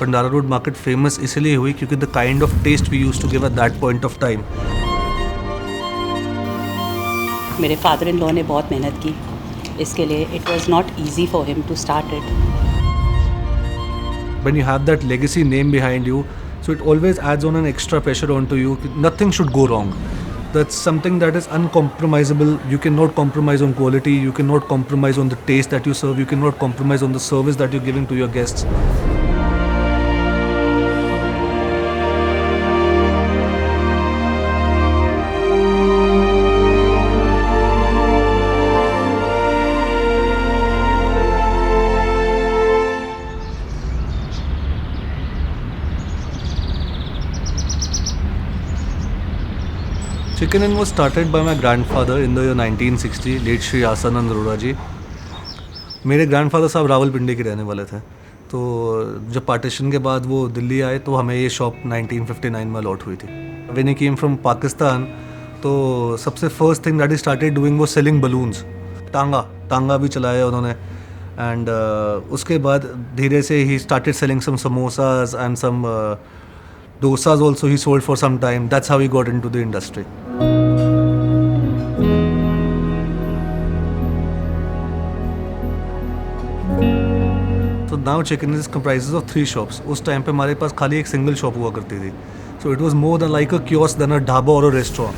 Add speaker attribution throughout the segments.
Speaker 1: Pandara Road market famous इसलिए हुई क्योंकि the kind of taste we used to give at that point of time.
Speaker 2: मेरे father in law ने बहुत मेहनत की इसके लिए. It was not easy for him to start it.
Speaker 1: When you have that legacy name behind you, so it always adds on an extra pressure onto you. Nothing should go wrong. That's something that is uncompromisable. You cannot compromise on quality. You cannot compromise on the taste that you serve. You cannot compromise on the service that you're giving to your guests. Chicken Inn was started by my grandfather in the year 1960, late Shri Asanand Arora जी. मेरे grandfather साहब रावलपिंडी के रहने वाले थे. तो जब partition के बाद वो दिल्ली आए तो हमें ये शॉप 1959 में अलॉट हुई थी. When he came from Pakistan, तो सबसे first thing that he started doing वो सेलिंग बलून्स. टांगा भी चलाया उन्होंने. एंड उसके बाद धीरे से ही started selling some samosas and some dosas also he sold for some time. That's how he got into the industry. So now Chicken Inn comprises of 3 shops. उस टाइम पे हमारे पास खाली एक सिंगल शॉप हुआ करती थी. So it was more than like a kiosk than a dhaba or a restaurant.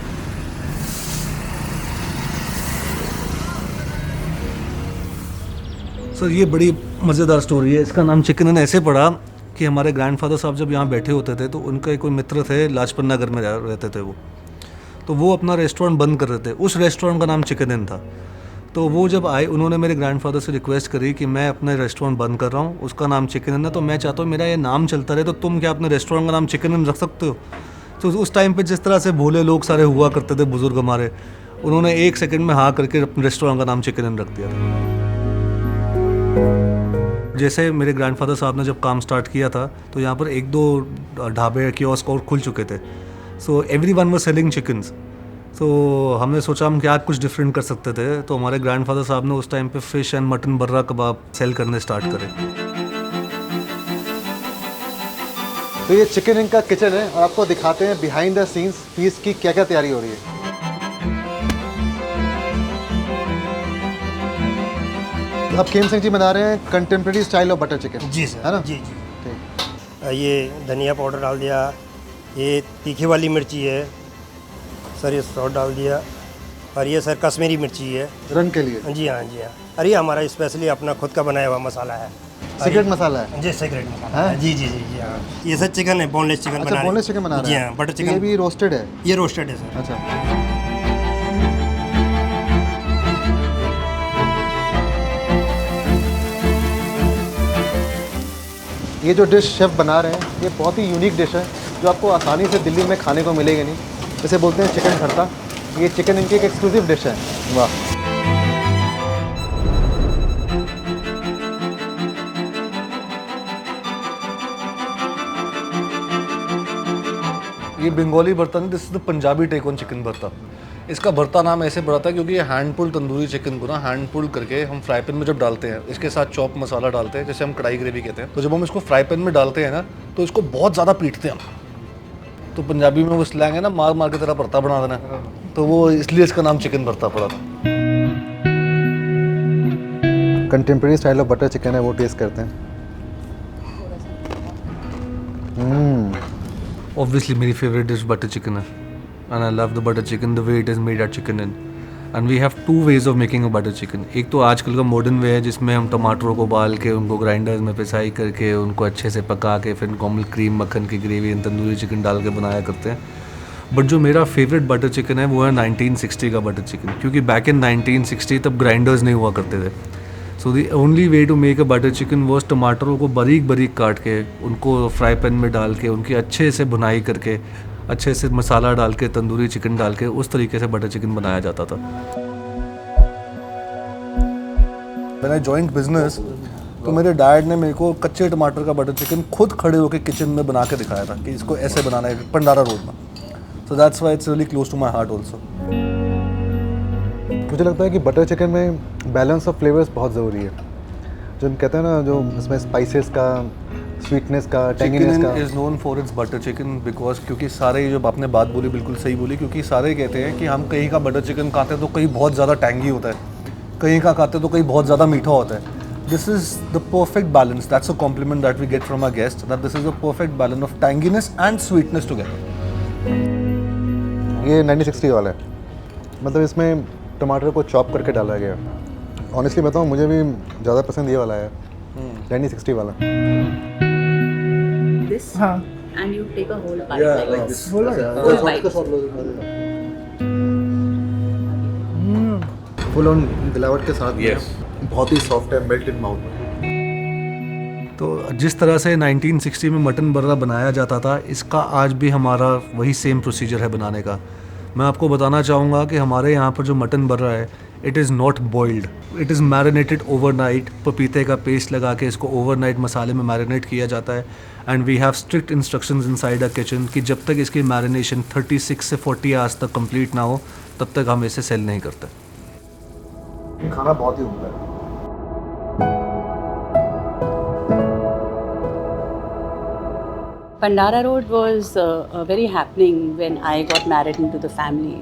Speaker 1: So ये बड़ी मज़ेदार स्टोरी है. इसका नाम चिकन इन ऐसे पड़ा कि हमारे ग्रैंडफादर साहब जब यहाँ बैठे होते थे तो उनके कोई मित्र थे, लाजपत नगर में रहते थे वो. तो वो अपना रेस्टोरेंट बंद कर रहे थे. उस रेस्टोरेंट का नाम चिकन इन था. तो वो जब आए उन्होंने मेरे ग्रैंडफादर से रिक्वेस्ट करी कि मैं अपना रेस्टोरेंट बंद कर रहा हूँ, उसका नाम चिकन इन है, तो मैं चाहता हूँ मेरा ये नाम चलता रहे, तो तुम क्या अपने रेस्टोरेंट का नाम चिकन इन रख सकते हो. तो उस टाइम पे जिस तरह से भोले लोग सारे हुआ करते थे बुज़ुर्ग हमारे, उन्होंने 1 सेकंड में हाँ करके अपने रेस्टोरेंट का नाम चिकन इन रख दिया था. जैसे मेरे ग्रैंडफादर साहब ने जब काम स्टार्ट किया था तो यहाँ पर 1-2 ढाबे कियोस्क और खुल चुके थे. So everyone was selling chickens. तो हमने सोचा हम क्या कुछ डिफरेंट कर सकते थे. तो हमारे ग्रैंडफादर साहब ने उस टाइम पे fish and mutton barra kebab sale करने स्टार्ट करे.
Speaker 3: तो ये चिकन इन का किचन है और आपको दिखाते हैं बिहाइंड द सीन्स फीस्ट की क्या क्या तैयारी हो रही है. अब खेम सिंह जी बना रहे हैं contemporary style of butter chicken.
Speaker 4: जी सर,
Speaker 3: है ना.
Speaker 4: जी जी. ये धनिया पाउडर डाल दिया, ये तीखी वाली मिर्ची है सर, ये सॉल्ट डाल दिया, और ये सर कश्मीरी मिर्ची है
Speaker 3: रंग के लिए.
Speaker 4: जी हाँ, जी हाँ. अरे ये हमारा स्पेशली अपना खुद का बनाया हुआ मसाला है.
Speaker 3: सीक्रेट मसाला है.
Speaker 4: जी सीक्रेट मसाला है. जी जी जी जी हाँ. ये सर चिकन है, बोनलेस चिकन.
Speaker 3: अच्छा, बोनलेस चिकन बना रहे हैं.
Speaker 4: जी हाँ, बटर चिकन.
Speaker 3: ये भी रोस्टेड है.
Speaker 4: ये रोस्टेड है सर.
Speaker 3: अच्छा. ये जो डिश शेफ़ बना रहे हैं ये बहुत ही यूनिक डिश है जो आपको आसानी से दिल्ली में खाने को मिलेगी नहीं. इसे बोलते हैं चिकन भरता. ये चिकन इनकी एक एक्सक्लूसिव डिश है. वाह.
Speaker 1: ये बंगाली भरता नहीं, this is the Punjabi take on chicken bharta. इसका भरता नाम ऐसे पड़ा था क्योंकि ये हैंड पुल तंदूरी चिकन को ना हैंड पुल करके हम फ्राई पैन में जब डालते हैं, इसके साथ चॉप मसाला डालते हैं, जैसे हम कढ़ाई ग्रेवी कहते हैं. तो जब हम इसको फ्राई पैन में डालते हैं ना तो इसको बहुत ज़्यादा पीटते हैं हम. तो पंजाबी में वो स्लैंग है ना, मार मार के तेरा भरता बना देना. तो वो इसलिए इसका नाम चिकन भरता पड़ा था.
Speaker 3: Contemporary style of butter chicken है, वो टेस्ट करते हैं.
Speaker 1: Obviously मेरी फेवरेट डिश बटर चिकन है. And I love the butter chicken, the way it is made at Chicken Inn. And we have 2 ways of making a butter chicken. एक तो आजकल का मॉडर्न वे है जिसमें हम टमाटरों को उबाल के उनको ग्राइंडर्स में पिसाई करके उनको अच्छे से पका के फिर उनको हम क्रीम मक्खन की ग्रेवी तंदूरी चिकन डाल के बनाया करते हैं. बट जो मेरा फेवरेट बटर चिकन है वो है 1960 का बटर चिकन. क्योंकि बैक इन 1960 तब ग्राइंडर्स नहीं हुआ करते थे. So the only way to make a butter chicken was टमाटरों को बारीक बारीक काट के उनको फ्राई पैन में डाल के उनकी अच्छे से भुनाई करके अच्छे से मसाला डाल के तंदूरी चिकन डाल के उस तरीके से बटर चिकन बनाया जाता था. मैंने जॉइंट बिजनेस तो मेरे डैड ने मेरे को कच्चे टमाटर का बटर चिकन खुद खड़े होकर किचन में बना के दिखाया था कि इसको ऐसे बनाना है पंडारा रोड में. So that's why it's really close to my heart also.
Speaker 3: मुझे लगता है कि बटर चिकन में बैलेंस ऑफ फ्लेवर्स बहुत ज़रूरी है. जो हम कहते हैं ना, जो इसमें स्पाइसेस का स्वीटनेस का, टैंगीनेस का।
Speaker 1: Is known for its butter chicken because क्योंकि सारे जो आपने बात बोली बिल्कुल सही बोली, क्योंकि सारे कहते हैं कि हम कहीं का बटर चिकन खाते हैं तो कहीं बहुत ज़्यादा टैंगी होता है, कहीं का खाते हैं तो कहीं बहुत ज़्यादा मीठा होता है. This is the perfect balance. That's a compliment that we get from our guests, that this is a perfect balance of tanginess and sweetness together.
Speaker 3: ये 90-60 वाला है, मतलब इसमें टमाटर को चॉप करके डाला गया. ऑनेस्टली बताऊँ मुझे भी ज़्यादा पसंद ये वाला है, 90-60 वाला.
Speaker 2: This and you take a whole bite like this. Whole bite.
Speaker 3: Full on मिलावट के साथ.
Speaker 1: Yes.
Speaker 3: बहुत ही सॉफ्ट है, मेल्ट इन माउथ.
Speaker 1: तो जिस तरह से 1960 में मटन बर्रा बनाया जाता था, इसका आज भी हमारा वही सेम प्रोसीजर है बनाने का. मैं आपको बताना चाहूँगा कि हमारे यहाँ पर जो मटन बर्रा है, it is not boiled, it is marinated overnight. पपीते का पेस्ट लगा के इसको ओवरनाइट मसाले में मैरिनेट किया जाता है. And we have strict instructions inside a kitchen कि जब तक इसकी मैरिनेशन 36 से 40 आवर्स तक कंप्लीट ना हो, तब तक हम इसे सेल नहीं करते.
Speaker 3: खाना बहुत ही उम्दा है.
Speaker 2: Pandara Road was very happening when I got married into the family.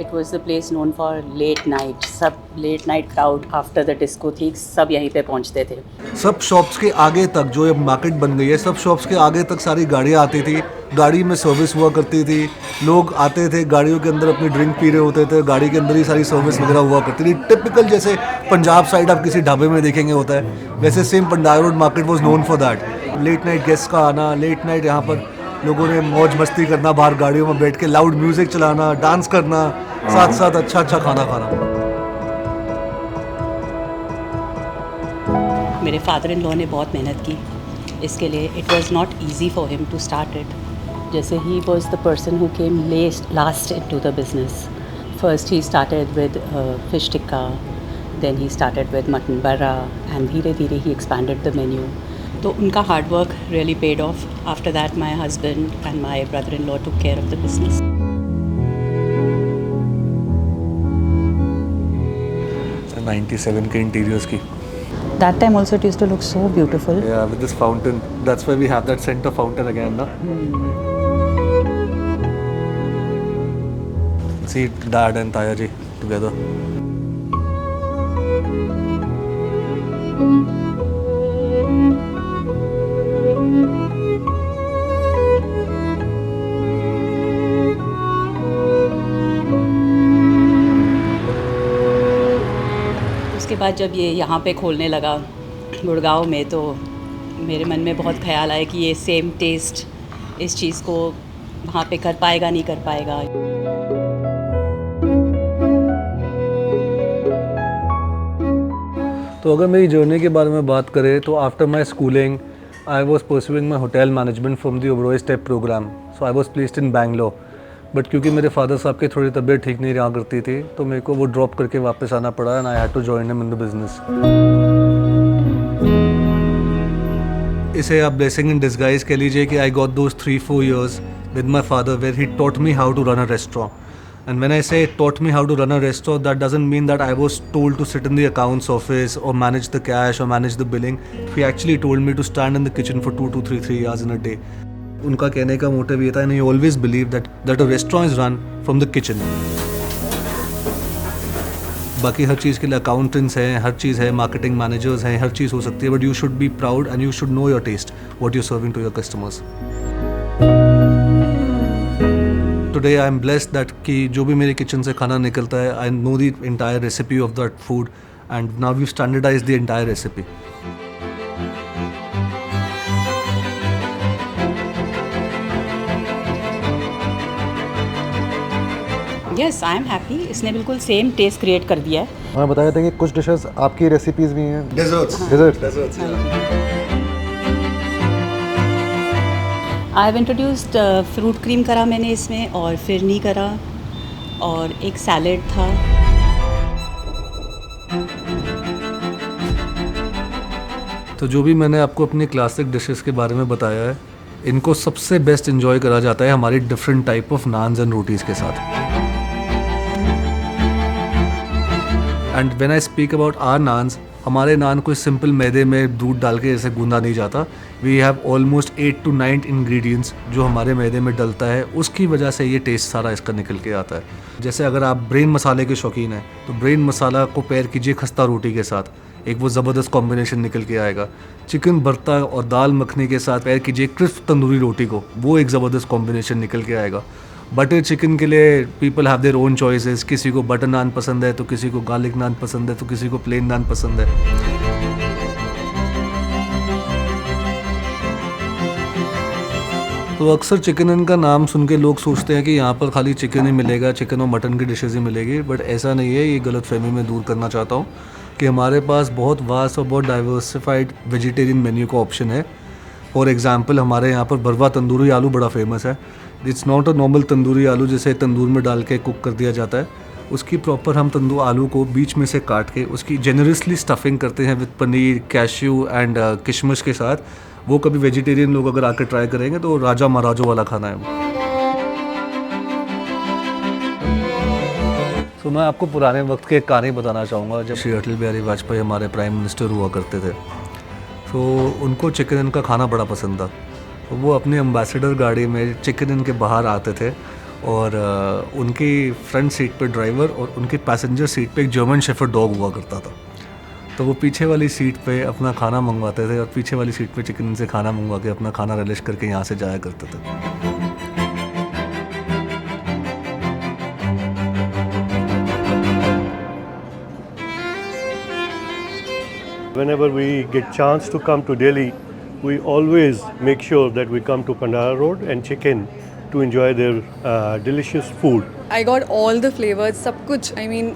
Speaker 2: It was the place known for late night. सब late night crowd after the disco थी, सब यहीं पे पहुंचते थे.
Speaker 1: सब शॉप्स के आगे तक, जो अब मार्केट बन गई है, सब शॉप्स के आगे तक सारी गाड़ियाँ आती थी. गाड़ी में सर्विस हुआ करती थी, लोग आते थे गाड़ियों के अंदर अपनी ड्रिंक पी रहे होते थे, गाड़ी के अंदर ही सारी सर्विस वगैरह हुआ करती थी. टिपिकल जैसे पंजाब साइड आप किसी ढाबे में देखेंगे होता है, वैसे same Pandara road market was known for that. Late night guest का आना, लेट नाइट यहाँ पर लोगों ने मौज मस्ती करना, बाहर गाड़ियों में बैठ के लाउड म्यूजिक चलाना, डांस करना, साथ साथ अच्छा अच्छा खाना खाना.
Speaker 2: मेरे फादर इन लॉ ने बहुत मेहनत की इसके लिए. It was not easy for him to start it. जैसे ही was the person who came last into the business. First he started with fish tikka, then he started with mutton barra, and धीरे धीरे ही एक्सपैंडेड द मेन्यू. तो उनका hard work really paid off. After that my husband and my brother in law took care of the business.
Speaker 1: 97 के interiors की.
Speaker 2: That time also it used to look so beautiful.
Speaker 1: Yeah, with this fountain. That's why we have that center fountain again, na? See Dad and Taya ji together.
Speaker 2: उसके बाद जब ये यहाँ पे खोलने लगा गुड़गांव में, तो मेरे मन में बहुत ख्याल आया कि ये सेम टेस्ट इस चीज़ को वहाँ पे कर पाएगा नहीं कर पाएगा.
Speaker 1: तो अगर मेरी जर्नी के बारे में बात करें तो after my schooling I was pursuing my hotel management from the Oberoi step program. So I was placed in Bangalore. But क्योंकि मेरे फादर साहब की थोड़ी तबीयत ठीक नहीं रहा करती थी, तो मेरे को वो ड्रॉप करके वापस आना पड़ा and I had to join him in the business. इसे आप ब्लेसिंग इन डिस्गाइज कह लीजिए कि I got those 3-4 years with my father where he taught me how to run a restaurant. And when I say taught me how to run a restaurant, that doesn't mean that I was told to sit in the accounts office or manage the cash or manage the billing. He actually told me to stand in the kitchen for 2 to 3 hours in a day. उनका कहने का motive ये था, and he always believed that a restaurant is run from the kitchen. बाकी हर चीज़ के लिए accountants हैं, हर चीज़ है, marketing managers हैं, हर चीज़ हो सकती है, but you should be proud and you should know your taste, what you're serving to your customers. Today I am blessed that कि जो भी मेरे किचन से खाना निकलता है, I know the entire recipe of that food and now we've standardized the entire recipe.
Speaker 2: Yes, I am happy. इसने बिल्कुल सेम टेस्ट क्रिएट कर दिया है.
Speaker 3: हमें बताया था कि कुछ डिशेस आपकी रेसिपीज़ भी हैं.
Speaker 1: Desserts.
Speaker 3: Dessert.
Speaker 2: I have introduced fruit cream करा मैंने इसमें, और फिरनी करा, और एक सैलेड था.
Speaker 1: तो जो भी मैंने आपको अपनी क्लासिक डिशेस के बारे में बताया है, इनको सबसे बेस्ट एंजॉय करा जाता है हमारी different type of naans and rotis के साथ. And when I speak about our naans, हमारे नान कोई सिंपल मैदे में दूध डाल के ऐसे गूंदा नहीं जाता. We have almost 8 to 9 ingredients जो हमारे मैदे में डलता है, उसकी वजह से ये टेस्ट सारा इसका निकल के आता है. जैसे अगर आप ब्रेन मसाले के शौकीन हैं तो ब्रेन मसाला को पेयर कीजिए खस्ता रोटी के साथ, एक वो ज़बरदस्त कॉम्बिनेशन निकल के आएगा. चिकन भरता और दाल मखनी के साथ पेयर कीजिए क्रिस्प तंदूरी रोटी को, वो एक ज़बरदस्त कॉम्बिनेशन निकल के आएगा. बटर चिकन के लिए people have their own choices. किसी को बटर नान पसंद है तो किसी को गार्लिक नान पसंद है तो किसी को प्लेन नान पसंद है. तो अक्सर चिकन इन का नाम सुन के लोग सोचते हैं कि यहाँ पर खाली चिकन ही मिलेगा, चिकन और मटन की डिशेज़ ही मिलेगी, बट ऐसा नहीं है. ये गलतफहमी में दूर करना चाहता हूँ कि हमारे पास बहुत वास्ट और बहुत डाइवर्सिफाइड वेजिटेरियन मेन्यू का ऑप्शन है. फॉर एग्जांपल हमारे यहाँ पर भरवा तंदूरी आलू बड़ा फेमस है. It's not a normal tandoori आलू जिसे तंदूर में डाल के कुक कर दिया जाता है. उसकी प्रॉपर हम तंदूर आलू को बीच में से काट के उसकी जेनरसली स्टफिंग करते हैं विद पनीर, कैश्यू एंड किशमिश के साथ. वो कभी वेजिटेरियन लोग अगर आकर ट्राई करेंगे तो राजा महाराजों वाला खाना है वो. तो मैं आपको पुराने वक्त के एक कहानी बताना चाहूँगा. जब श्री अटल बिहारी वाजपेयी हमारे प्राइम मिनिस्टर हुआ करते थे तो उनको चिकन इन का खाना बड़ा पसंद था. तो वो अपनी एम्बेसडर गाड़ी में चिकन इन के बाहर आते थे और उनकी फ्रंट सीट पे ड्राइवर और उनकी पैसेंजर सीट पे एक जर्मन शेफर्ड डॉग हुआ करता था. तो वो पीछे वाली सीट पे अपना खाना मंगवाते थे और पीछे वाली सीट पे चिकन इन से खाना मंगवा के अपना खाना रिलिश करके यहाँ से जाया करते थे.
Speaker 5: Whenever we get chance to come to Delhi, we always make sure that we come to Pandara Road and Chicken to enjoy their delicious food.
Speaker 6: I got all the flavors, सब कुछ. I mean,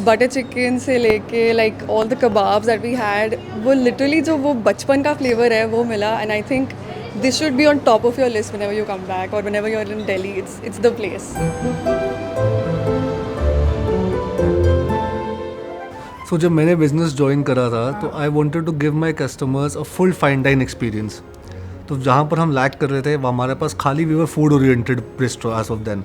Speaker 6: butter chicken से लेके like all the kebabs that we had, वो literally जो वो बचपन का flavor है वो मिला. And I think this should be on top of your list whenever you come back or whenever you're in Delhi. It's the place.
Speaker 1: तो जब मैंने बिज़नेस ज्वाइन करा था तो I wanted to give my customers a full fine dine experience. तो जहाँ पर हम लैक कर रहे थे वो हमारे पास खाली we were food oriented restaurant as of then.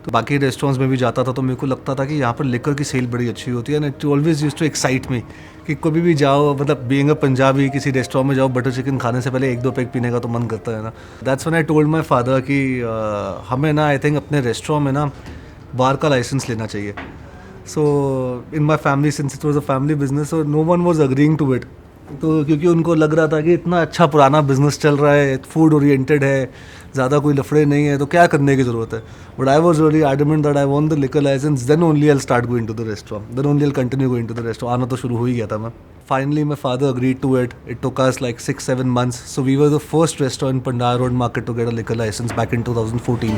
Speaker 1: तो बाकी रेस्टोरेंट्स में भी जाता था तो मेरे को लगता था कि यहाँ पर लिकर की सेल बड़ी अच्छी होती है. And it always used to excite me कि कभी भी जाओ, मतलब बीइंग अ पंजाबी किसी रेस्टोरेंट में जाओ, बटर चिकन खाने से पहले 1-2 पैक पीने का तो मन करता है ना. That's when I told my father कि हमें ना आई थिंक अपने रेस्टोरेंट में ना बार का लाइसेंस लेना चाहिए. So in my family, since it was a family business, so no one was agreeing to it. तो क्योंकि उनको लग रहा था कि इतना अच्छा पुराना बिजनेस चल रहा है, फूड ओरिएंटेड है, ज़्यादा कोई लफड़े नहीं है, तो क्या करने की ज़रूरत है. But I was really adamant that I want the liquor license, then only I start going to the restaurant, then only I continue going to the restaurant. आना तो शुरू हो ही गया था मैं. Finally my father agreed to it. It took us like 6-7 months. So we were the first restaurant in Pandara Road market to get a liquor license back in 2014.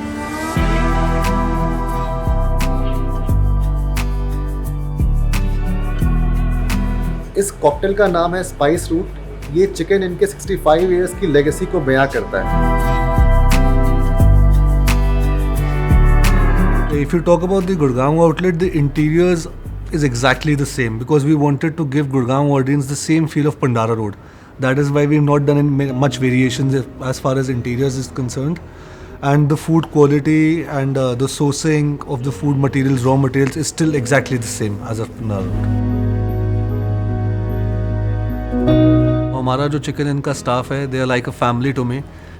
Speaker 3: इस cocktail का नाम है स्पाइस रूट. ये chicken इनके 65 years की legacy को बयां करता है.
Speaker 1: If you talk about the Gurgaon outlet, the interiors is exactly the same because we wanted to give Gurgaon audience the same feel of Pandara Road. That is why we've not done much variations as far as interiors is concerned. And the food quality and the sourcing of the food materials, raw materials is still exactly the same as of Pandara Road. हमारा जो chicken इनका staff है, they are like a family to me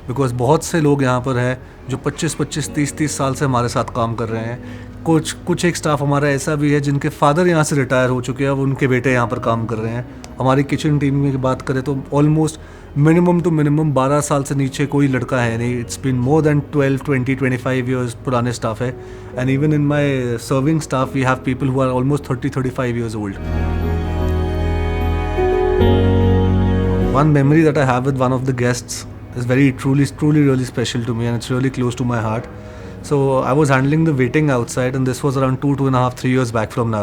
Speaker 1: because बहुत से लोग यहाँ पर हैं जो 25-25, 30-30 साल से हमारे साथ काम कर रहे हैं. कुछ एक स्टाफ हमारा ऐसा भी है जिनके फादर यहाँ से रिटायर हो चुके हैं, अब उनके बेटे यहाँ पर काम कर रहे हैं. हमारी किचन टीम में बात करें तो ऑलमोस्ट मिनिमम टू मिनिमम 12 साल से नीचे कोई लड़का है नहीं. It's been more than 12, 20, 25 years पुराने स्टाफ है. And even in my serving staff we have people who are almost 30-35 years old. One memory that I have with one of the guests is truly really special to me, and it's really close to my heart. So I was handling the waiting outside, and this was around 2.5, 3 years back from now.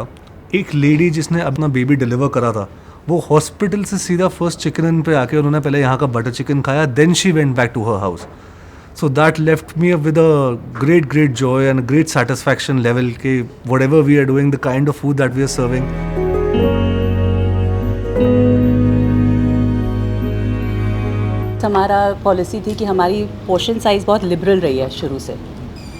Speaker 1: एक lady जिसने अपना baby deliver करा था, वो hospital से सीधा first chicken in पे आके उन्होंने पहले यहाँ का बटर चिकन खाया, then she went back to her house. So that left me with a great joy and a great satisfaction level कि whatever we are doing, the kind of food that we are serving.
Speaker 2: हमारा policy थी कि हमारी portion size बहुत liberal रही है शुरू से.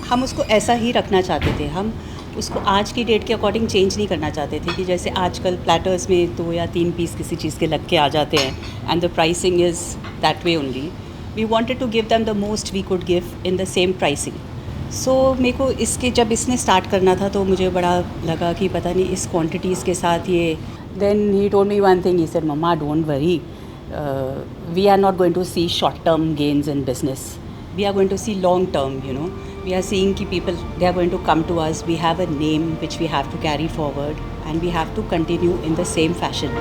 Speaker 2: हम उसको ऐसा ही रखना चाहते थे. हम उसको आज की डेट के अकॉर्डिंग चेंज नहीं करना चाहते थे कि जैसे आजकल प्लेटर्स में 2 या 3 पीस किसी चीज़ के लग के आ जाते हैं and the pricing is that way only. We wanted to give them the most we could give in the same pricing. So मेरे को इसके जब इसने स्टार्ट करना था तो मुझे बड़ा लगा कि पता नहीं इस क्वांटिटीज़ के साथ ये. Then he told me one thing, he said mamma don't worry, we are not going to see short term gains in business. We are going to see long term, you know. We are seeing ki people, they are going to come to us. We have a name which we have to carry forward and we have to continue in the same fashion.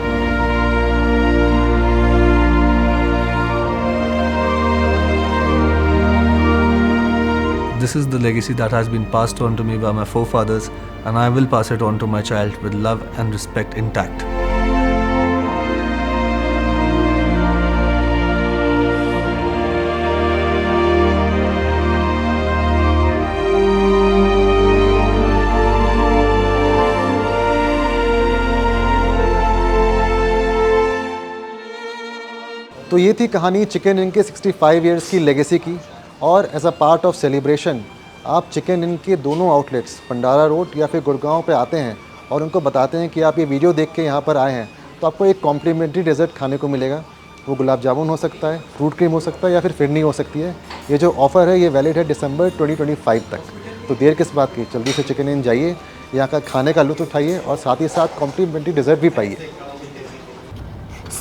Speaker 1: This is the legacy that has been passed on to me by my forefathers, and I will pass it on to my child with love and respect intact.
Speaker 3: तो ये थी कहानी chicken Inn के 65 years की legacy की. और as a part of celebration आप Chicken Inn के दोनों आउटलेट्स पंडारा रोड या फिर गुड़गांव पे आते हैं और उनको बताते हैं कि आप ये वीडियो देख के यहाँ पर आए हैं, तो आपको एक कॉम्प्लीमेंट्री डेजर्ट खाने को मिलेगा. वो गुलाब जामुन हो सकता है, फ्रूट क्रीम हो सकता है या फिर फिरनी हो सकती है. ये जो ऑफ़र है ये वैलिड है दिसंबर 2025 तक. तो देर किस बात की, जल्दी से चिकन इन जाइए, यहाँ का खाने का लुत्फ़ उठाइए और साथ ही साथ कॉम्प्लीमेंट्री डेजर्ट भी पाइए.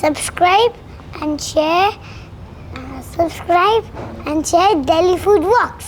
Speaker 7: Subscribe and share. Subscribe and share Delhi Food Walks.